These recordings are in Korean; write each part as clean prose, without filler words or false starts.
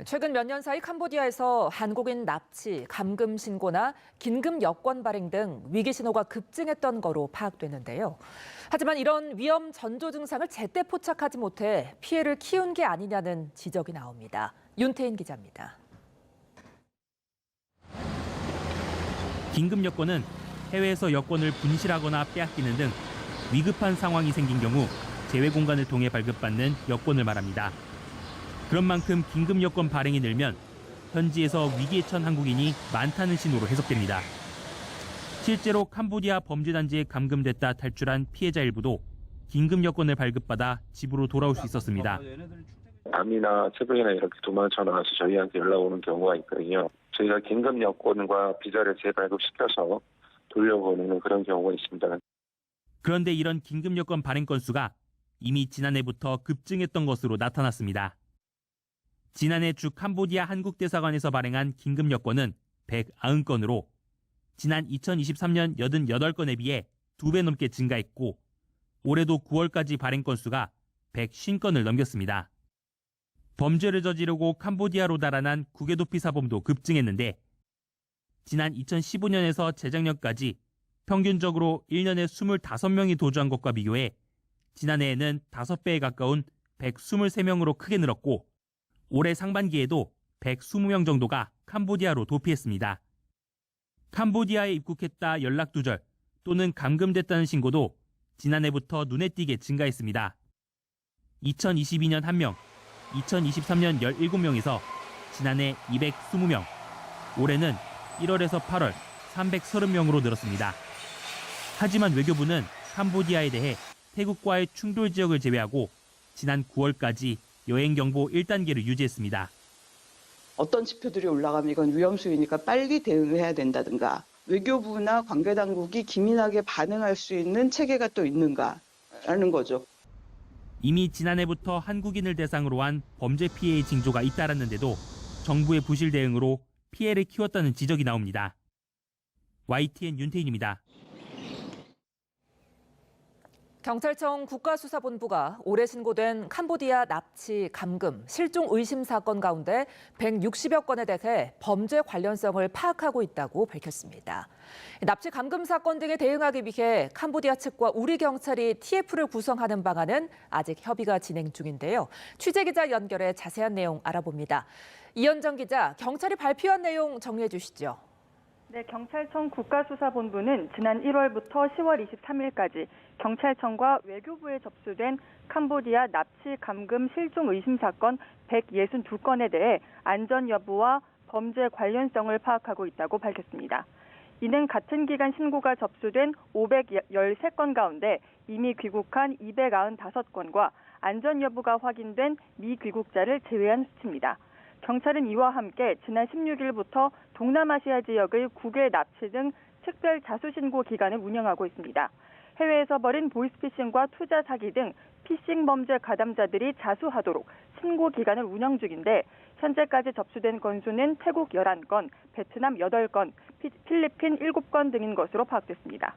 최근 몇 년 사이 캄보디아에서 한국인 납치, 감금 신고나 긴급 여권 발행 등 위기 신호가 급증했던 거로 파악되는데요. 하지만 이런 위험 전조 증상을 제때 포착하지 못해 피해를 키운 게 아니냐는 지적이 나옵니다. 윤태인 기자입니다. 긴급 여권은 해외에서 여권을 분실하거나 빼앗기는 등 위급한 상황이 생긴 경우 제외 공간을 통해 발급받는 여권을 말합니다. 그런 만큼 긴급 여권 발행이 늘면 현지에서 위기에 처한 한국인이 많다는 신호로 해석됩니다. 실제로 캄보디아 범죄단지에 감금됐다 탈출한 피해자 일부도 긴급 여권을 발급받아 집으로 돌아올 수 있었습니다. 밤이나 새벽이나 이렇게 도망쳐 나와서 저희한테 연락 오는 경우가 있거든요. 저희가 긴급 여권과 비자를 재발급시켜서 돌려보내는 그런 경우가 있습니다. 그런데 이런 긴급 여권 발행 건수가 이미 지난해부터 급증했던 것으로 나타났습니다. 지난해 주 캄보디아 한국대사관에서 발행한 긴급 여권은 190건으로 지난 2023년 88건에 비해 2배 넘게 증가했고 올해도 9월까지 발행 건수가 150건을 넘겼습니다. 범죄를 저지르고 캄보디아로 달아난 국외도피 사범도 급증했는데 지난 2015년에서 재작년까지 평균적으로 1년에 25명이 도주한 것과 비교해 지난해에는 5배에 가까운 123명으로 크게 늘었고 올해 상반기에도 120명 정도가 캄보디아로 도피했습니다. 캄보디아에 입국했다 연락 두절 또는 감금됐다는 신고도 지난해부터 눈에 띄게 증가했습니다. 2022년 1명, 2023년 17명에서 지난해 220명, 올해는 1월에서 8월 330명으로 늘었습니다. 하지만 외교부는 캄보디아에 대해 태국과의 충돌 지역을 제외하고 지난 9월까지 여행경보 1단계를 유지했습니다. 어떤 지표들이 올라가면 이건 위험수위니까 빨리 대응을 해야 된다든가 외교부나 관계당국이 기민하게 반응할 수 있는 체계가 또 있는가라는 거죠. 이미 지난해부터 한국인을 대상으로 한 범죄 피해의 징조가 잇따랐는데도 정부의 부실 대응으로 피해를 키웠다는 지적이 나옵니다. YTN 윤태인입니다. 경찰청 국가수사본부가 올해 신고된 캄보디아 납치, 감금, 실종 의심 사건 가운데 160여 건에 대해 범죄 관련성을 파악하고 있다고 밝혔습니다. 납치, 감금 사건 등에 대응하기 위해 캄보디아 측과 우리 경찰이 TF를 구성하는 방안은 아직 협의가 진행 중인데요. 취재기자 연결해 자세한 내용 알아봅니다. 이현정 기자, 경찰이 발표한 내용 정리해 주시죠. 네, 경찰청 국가수사본부는 지난 1월부터 10월 23일까지 경찰청과 외교부에 접수된 캄보디아 납치, 감금, 실종 의심 사건 162건에 대해 안전 여부와 범죄 관련성을 파악하고 있다고 밝혔습니다. 이는 같은 기간 신고가 접수된 513건 가운데 이미 귀국한 295건과 안전 여부가 확인된 미귀국자를 제외한 수치입니다. 경찰은 이와 함께 지난 16일부터 동남아시아 지역의 국외 납치 등 특별 자수신고 기관을 운영하고 있습니다. 해외에서 벌인 보이스피싱과 투자 사기 등 피싱 범죄 가담자들이 자수하도록 신고 기관을 운영 중인데 현재까지 접수된 건수는 태국 11건, 베트남 8건, 필리핀 7건 등인 것으로 파악됐습니다.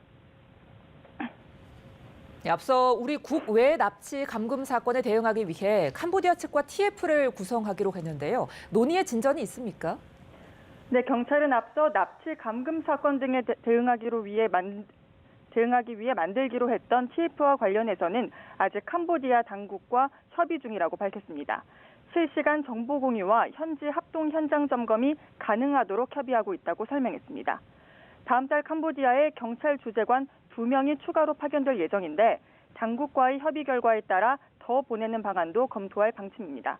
앞서 우리 국외 납치, 감금 사건에 대응하기 위해 캄보디아 측과 TF를 구성하기로 했는데요. 논의의 진전이 있습니까? 네, 경찰은 앞서 납치, 감금 사건 등에 대응하기 위해 만들기로 했던 TF와 관련해서는 아직 캄보디아 당국과 협의 중이라고 밝혔습니다. 실시간 정보 공유와 현지 합동 현장 점검이 가능하도록 협의하고 있다고 설명했습니다. 다음 달 캄보디아에 경찰 주재관 2명이 추가로 파견될 예정인데 당국과의 협의 결과에 따라 더 보내는 방안도 검토할 방침입니다.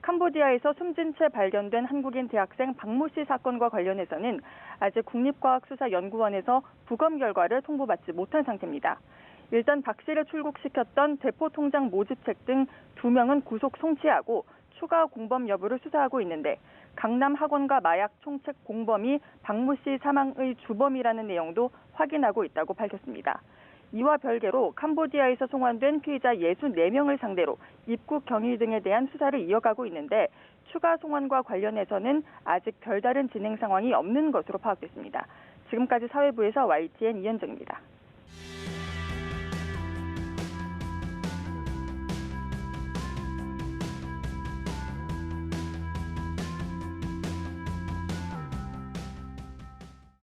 캄보디아에서 숨진 채 발견된 한국인 대학생 박모 씨 사건과 관련해서는 아직 국립과학수사연구원에서 부검 결과를 통보받지 못한 상태입니다. 일단 박 씨를 출국시켰던 대포통장 모집책 등 2명은 구속 송치하고 추가 공범 여부를 수사하고 있는데 강남 학원가 마약 총책 공범이 박모 씨 사망의 주범이라는 내용도 확인하고 있다고 밝혔습니다. 이와 별개로 캄보디아에서 송환된 피의자 64명을 상대로 입국 경위 등에 대한 수사를 이어가고 있는데 추가 송환과 관련해서는 아직 별다른 진행 상황이 없는 것으로 파악됐습니다. 지금까지 사회부에서 YTN 이현정입니다.